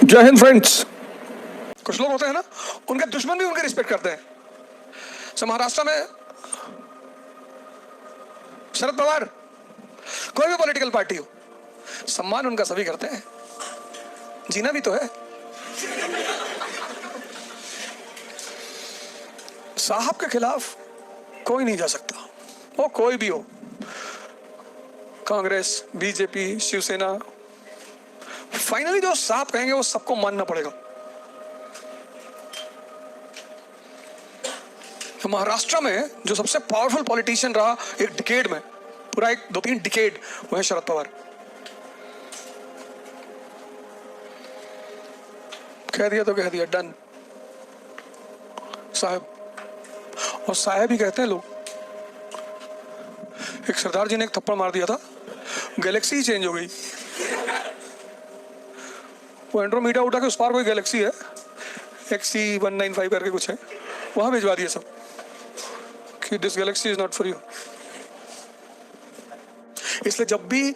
जय हिंद फ्रेंड्स। कुछ लोग होते हैं ना, उनके दुश्मन भी उनकी रिस्पेक्ट करते हैं। सो महाराष्ट्र में शरद पवार, कोई भी पॉलिटिकल पार्टी हो, सम्मान उनका सभी करते हैं। जीना भी तो है। साहब के खिलाफ कोई नहीं जा सकता, वो कोई भी हो, कांग्रेस, बीजेपी, शिवसेना। फाइनली जो साहब कहेंगे वो सबको मानना पड़ेगा। तो महाराष्ट्र में जो सबसे पावरफुल पॉलिटिशियन रहा एक डिकेड में, पूरा एक 2-3 डिकेड, वो है शरद पवार। कह दिया तो कह दिया, डन साहब। और साहब ही कहते हैं लोग। एक सरदार जी ने एक थप्पड़ मार दिया था, गैलेक्सी ही चेंज हो गई। वो एंड्रोमीडा उठा के उस पार कोई गैलेक्सी है, XC195 करके कुछ है, वहां भिजवा दिया सब कि this Galaxy is not for you. इसलिए जब भी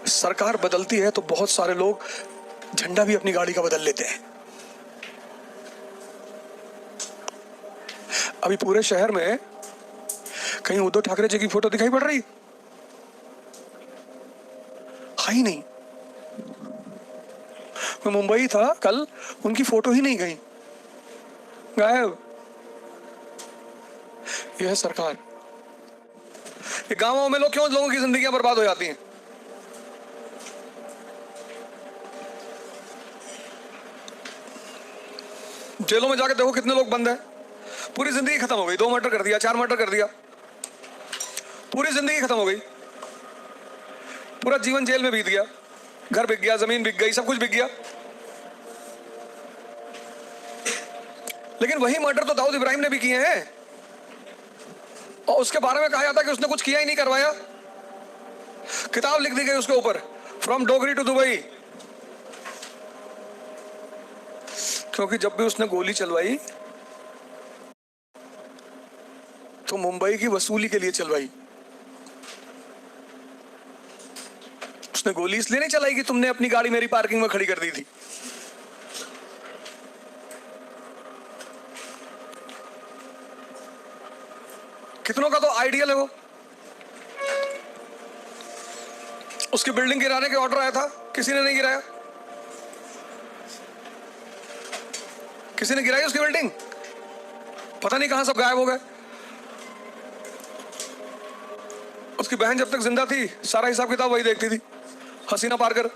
सरकार बदलती है तो बहुत सारे लोग झंडा भी अपनी गाड़ी का बदल लेते हैं। अभी पूरे शहर में कहीं उद्धव ठाकरे जी की फोटो दिखाई पड़ रही है ही नहीं। मैं मुंबई था कल, उनकी फोटो ही नहीं गई, गायब। यह है सरकार। ये गांवों में क्यों लोगों की जिंदगियां बर्बाद हो जाती हैं? जेलों में जाके देखो कितने लोग बंद हैं, पूरी जिंदगी खत्म हो गई। 2 मर्डर कर दिया, 4 मर्डर कर दिया, पूरी जिंदगी खत्म हो गई, पूरा जीवन जेल में बीत गया, घर बिक गया, जमीन बिक गई, सब कुछ बिक गया। लेकिन वही मर्डर तो दाऊद इब्राहिम ने भी किए हैं, और उसके बारे में कहा जाता है कि उसने कुछ किया ही नहीं, करवाया। किताब लिख दी गई उसके ऊपर, फ्रॉम डोगरी टू दुबई। क्योंकि जब भी उसने गोली चलवाई तो मुंबई की वसूली के लिए चलवाई। उसने गोली इसलिए नहीं चलाई कि तुमने अपनी गाड़ी मेरी पार्किंग में खड़ी कर दी थी। कितनों का तो आइडियल है वो। उसकी बिल्डिंग गिराने के ऑर्डर आया था, किसी ने नहीं गिराया। किसी ने गिराई उसकी बिल्डिंग? पता नहीं कहां सब गायब हो गए। उसकी बहन जब तक जिंदा थी सारा हिसाब किताब वही देखती थी, हसीना पारकर।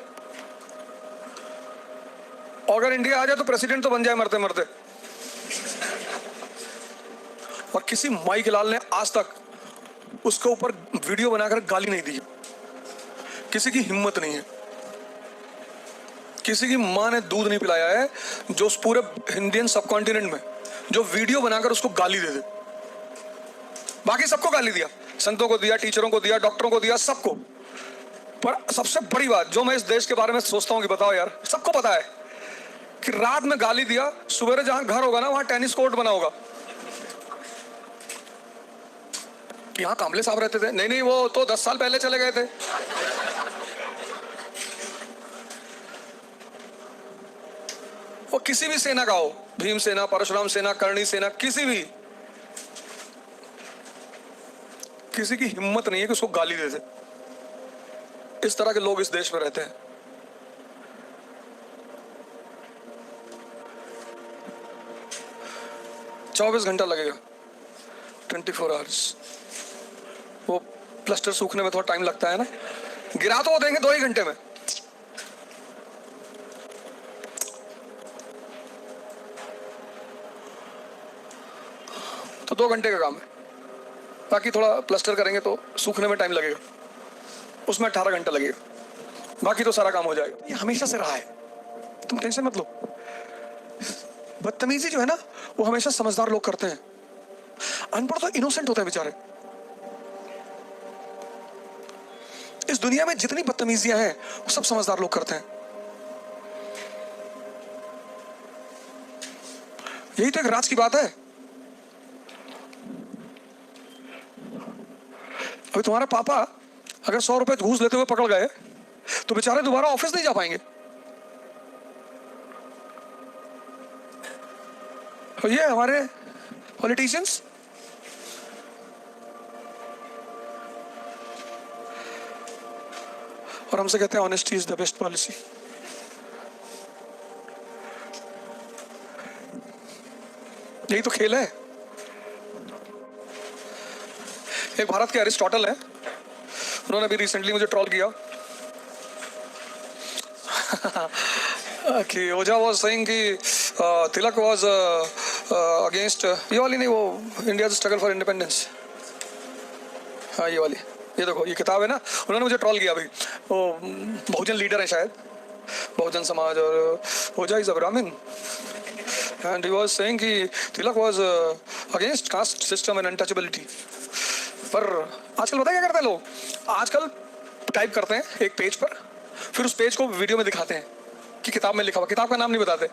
अगर इंडिया आ जाए तो प्रेसिडेंट तो बन जाए मरते मरते। और किसी माई के लाल ने आज तक उसके ऊपर वीडियो बनाकर गाली नहीं दी। किसी की हिम्मत नहीं है, किसी की मां ने दूध नहीं पिलाया है जो उस पूरे इंडियन सबकॉन्टिनेंट में जो वीडियो बनाकर उसको गाली दे दे। बाकी सबको गाली दिया, संतों को दिया, टीचरों को दिया, डॉक्टरों को दिया, सबको। पर सबसे बड़ी बात जो मैं इस देश के बारे में सोचता हूं कि बताओ यार, सबको पता है कि रात में गाली दिया, सुबह जहां घर होगा ना वहां टेनिस कोर्ट बना होगा। यहां कामले साहब रहते थे, नहीं वो तो 10 साल पहले चले गए थे। वो किसी भी सेना का हो, भीम सेना, परशुराम सेना, करणी सेना, किसी की हिम्मत नहीं है कि उसको गाली दे दे। इस तरह के लोग इस देश में रहते हैं। चौबीस घंटा लगेगा, 24 आवर्स। वो प्लास्टर सूखने में थोड़ा टाइम लगता है ना, गिरा तो वो देंगे 2 ही घंटे में। तो 2 घंटे का काम है, बाकी थोड़ा प्लास्टर करेंगे तो सूखने में टाइम लगेगा, उसमें 18 घंटा लगेगा, बाकी तो सारा काम हो जाएगा। ये हमेशा से रहा है, तुम टेंशन मत लो। बदतमीजी जो है ना वो हमेशा समझदार लोग करते हैं, अनपढ़ तो इनोसेंट होते हैं बेचारे। इस दुनिया में जितनी बदतमीजियां हैं वो सब समझदार लोग करते हैं। यही तो एक राज की बात है। अभी तुम्हारे पापा अगर 100 रुपए घूस लेते हुए पकड़ गए तो बेचारे दोबारा ऑफिस नहीं जा पाएंगे। और ये हमारे पॉलिटिशियंस, और हमसे कहते हैं honesty is the best policy. यही तो खेल है। एक भारत के अरिस्टोटल है, उन्होंने भी रिसेंटली मुझे ट्रोल किया कि ओझा वाज सेइंग कि तिलक वाज अगेंस्ट, ये वाली नहीं, वो इंडिया स्ट्रगल फॉर इंडिपेंडेंस, हाँ ये वाली, ये देखो ये किताब है ना, उन्होंने मुझे ट्रोल किया भाई। वो बहुजन लीडर है शायद, बहुजन समाज, और ओझा इज अ ब्राह्मण and he was saying कि तिलक was against caste system and untouchability। पर आजकल पता है क्या करते हैं लोग, आजकल टाइप करते हैं एक पेज पर, फिर उस पेज को वीडियो में दिखाते हैं कि किताब में लिखा हुआ, किताब का नाम नहीं बताते।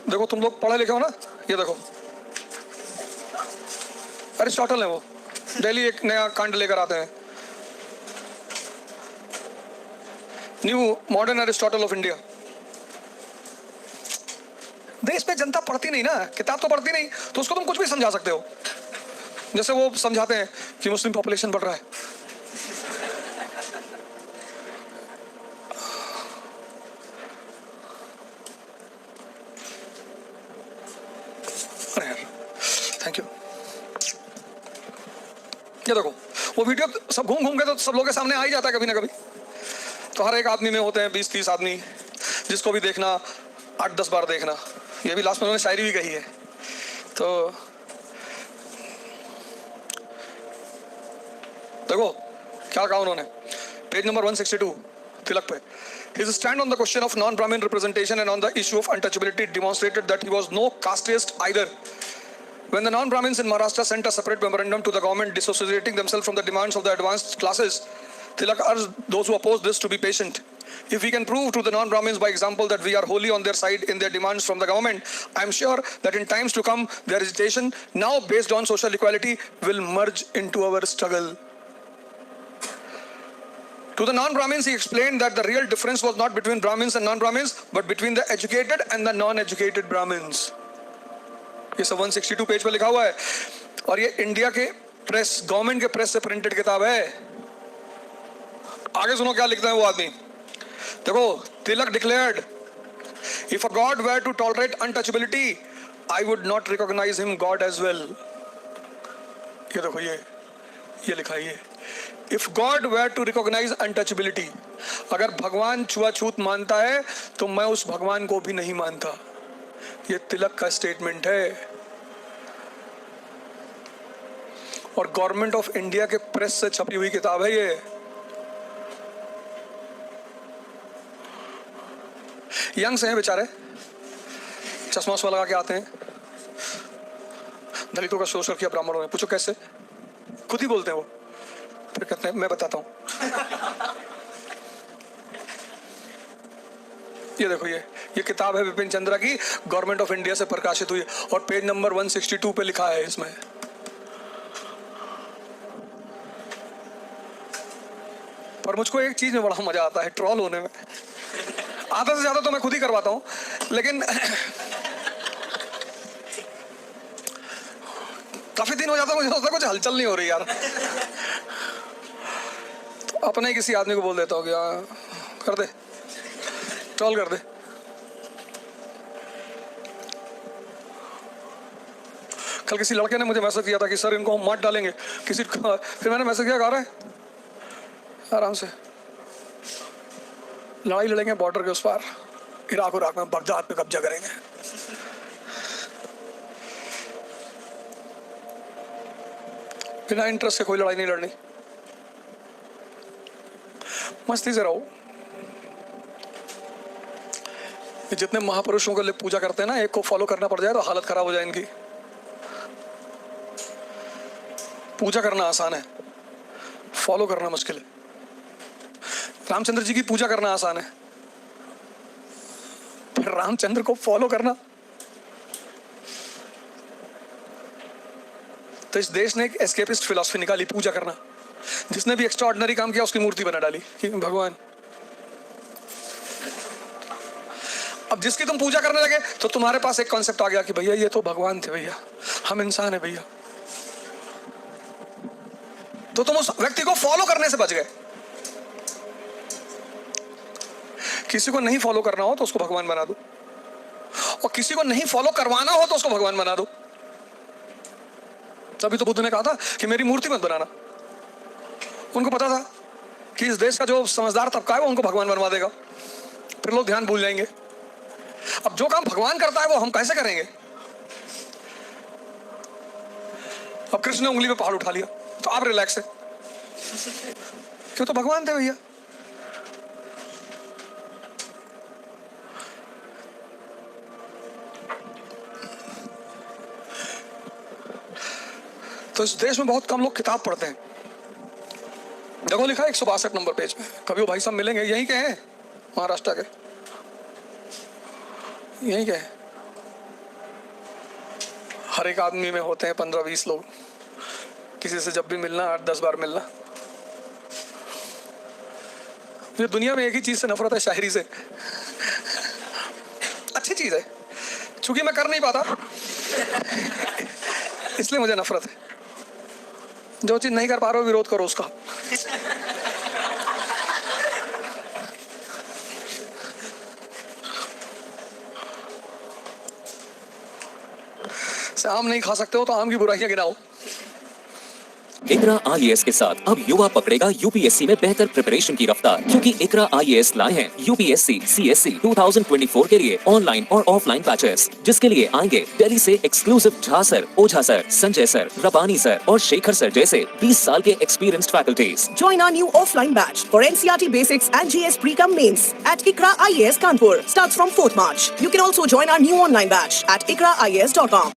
देखो तुम लोग पढ़े लिखे हो ना, ये देखो अरिस्टोटल है, वो डेली एक नया कांड लेकर आते हैं, new modern Aristotle of India. देश में जनता पढ़ती नहीं ना, किताब तो पढ़ती नहीं, तो उसको तुम कुछ भी समझा सकते हो। जैसे वो समझाते हैं कि मुस्लिम पॉपुलेशन बढ़ रहा है, अरे यार थैंक यू। ये देखो वो वीडियो सब घूम घूम के तो सब लोगों के सामने आ ही जाता है कभी ना कभी। तो हर एक आदमी में होते हैं 20-30 आदमी, जिसको भी देखना 8-10 बार देखना। ये भी लास्ट में उन्होंने शायरी भी कही है। तो देखो क्या कहा उन्होंने, पेज नंबर 162 तिलक पे, his stand on the question of non-Brahmin representation and on the issue of untouchability demonstrated that he was no casteist either. When the non-Brahmins in Maharashtra sent a separate memorandum to the government dissociating themselves from the demands of the advanced classes, Tilak urged those who oppose this to be patient. If we can prove to the non-Brahmins by example that we are wholly on their side in their demands from the government, I am sure that in times to come, their agitation, now based on social equality, will merge into our struggle. To the non-Brahmins, he explained that the real difference was not between Brahmins and non-Brahmins, but between the educated and the non-educated Brahmins. ये सब 162 page पे लिखा हुआ है, और ये India के press, government के प्रेस से प्रिंटेड किताब है। आगे सुनो क्या लिखता है वो आदमी, देखो तिलक declared, if a god were to tolerate untouchability, I would not recognize him God as well. ये देखो ये लिखा है, if God were to recognize untouchability, अगर भगवान छुआछूत मानता है तो मैं उस भगवान को भी नहीं मानता। ये तिलक का स्टेटमेंट है, और गवर्नमेंट ऑफ इंडिया के प्रेस से छपी हुई किताब है ये। यंग से हैं बेचारे, चश्मा वश्मा लगा के आते हैं, दलितों का शोषण किया ब्राह्मणों ने। पूछो कैसे, खुद ही बोलते हैं वो, फिर कहते हैं मैं बताता हूं। ये देखो ये किताब है विपिन चंद्रा की, गवर्नमेंट ऑफ इंडिया से प्रकाशित हुई, और पेज नंबर 162 पे लिखा है इसमें। पर मुझको एक चीज में बड़ा मजा आता है, ट्रोल होने में। आधा से ज्यादा तो मैं खुद ही करवाता हूं, लेकिन काफी दिन हो जाता है, मुझे लगता है कुछ हलचल नहीं हो रही यार, तो अपने किसी आदमी को बोल देता हूँ कि कर दे, ट्रोल कर दे। कल किसी लड़के ने मुझे मैसेज किया था कि सर इनको हम मार डालेंगे किसी, फिर मैंने मैसेज किया, कह रहा है आराम से, लड़ाई लड़ेंगे बॉर्डर के उस पार, इराक में बगदाद पे कब्जा करेंगे। बिना इंटरेस्ट से कोई लड़ाई नहीं लड़नी, मस्ती से रहो। जितने महापुरुषों के लिए पूजा करते हैं ना, एक को फॉलो करना पड़ जाए तो हालत खराब हो जाए इनकी। पूजा करना आसान है, फॉलो करना मुश्किल है। रामचंद्र जी की पूजा करना आसान है, फिर रामचंद्र को फॉलो करना। तो इस देश ने एक एस्केपिस्ट फिलॉसफी निकाली, पूजा करना। जिसने भी एक्स्ट्रा ऑर्डिनरी काम किया उसकी मूर्ति बना डाली कि भगवान। अब जिसकी तुम पूजा करने लगे तो तुम्हारे पास एक कॉन्सेप्ट आ गया कि भैया ये तो भगवान थे भैया, हम इंसान है भैया, तो तुम उस व्यक्ति को फॉलो करने से बच गए। किसी को नहीं फॉलो करना हो तो उसको भगवान बना दो, और किसी को नहीं फॉलो करवाना हो तो उसको भगवान बना दो। तभी तो बुद्ध ने कहा था कि मेरी मूर्ति मत बनाना। उनको पता था कि इस देश का जो समझदार तबका है वो उनको भगवान बनवा देगा, फिर लोग ध्यान भूल जाएंगे। अब जो काम भगवान करता है वो हम कैसे करेंगे? अब कृष्ण ने उंगली पे पहाड़ उठा लिया तो आप रिलैक्स है, क्यों? तो भगवान थे भैया। तो इस देश में बहुत कम लोग किताब पढ़ते हैं। देखो लिखा है 162 नंबर पेज में, कभी वो भाई साहब मिलेंगे, यहीं के हैं, महाराष्ट्र के, यहीं के हैं। हर एक आदमी में होते हैं 15-20 लोग, किसी से जब भी मिलना 8-10 बार मिलना। मुझे दुनिया में एक ही चीज से नफरत है, शायरी से। अच्छी चीज है, चूंकि मैं कर नहीं पाता इसलिए मुझे नफरत है। जो चीज नहीं कर पा रहे हो विरोध करो उसका। आम नहीं खा सकते हो तो आम की बुराइयां गिनाओ। इकरा IAS के साथ अब युवा पकड़ेगा यूपीएससी में बेहतर प्रिपरेशन की रफ्तार, क्योंकि इकरा IAS लाए हैं यूपीएससी CSC 2024 के लिए ऑनलाइन और ऑफलाइन बैचेस, जिसके लिए आएंगे दिल्ली से एक्सक्लूसिव झा सर, ओझा सर, संजय सर, रबानी सर और शेखर सर जैसे 20 साल के experienced faculties. Join our new offline batch for NCERT Basics and GS Pre-Com Mains at ICRA IAS Kanpur. Starts from 4th March. You can also join our new online batch at ikraias.com.